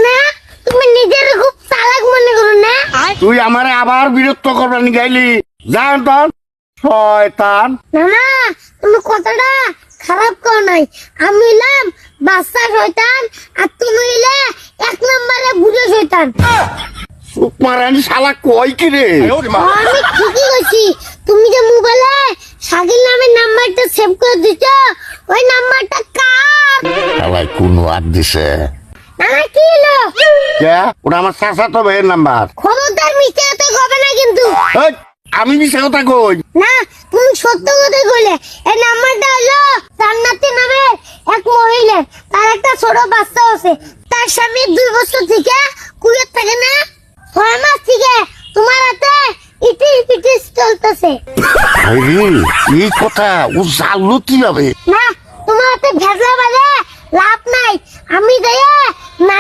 না তুমি নিজের খুব চালাক মনে করো না। তুই আমারে আবার বিরক্ত করবানি গাইলি, জান তোর শয়তান। না তুমি কথাটা খারাপ কর নাই। আমি হইলাম বাচ্চা শয়তান আর তুমি হইলে 1 নম্বরে বুড়ো শয়তান। চুপ মারানি শালা কই কি রে? আমি ঠিকই কইছি। তুমি যে মোবাইলে শাকিল নামের নাম্বারটা সেভ করে দিছো, ওই নাম্বারটা কার? শালাই কোন আর দিছে? না কি হলো? কে? ওটা আমার চাচাতো ভাইয়ের নাম্বার। খবরদার মিথ্যে কথা কবে না কিন্তু। এই, আমি মিশা কথা কই? না তুমি সত্য কথা কইলে। এই নাম্বারটা হলো জান্নাতি নামের এক মহিলা, তার একটা ছোট বাচ্চা আছে। তার স্বামী 2 বছর থেকে কুয়েত থাকে না, 6 মাস থেকে তোমার হাতে ইটিস চলতেছে। আরে এই কথা ও জানলো কিভাবে? না তোমার হাতে ভেজা বাজে লাভ নাই। আমি দেয়া না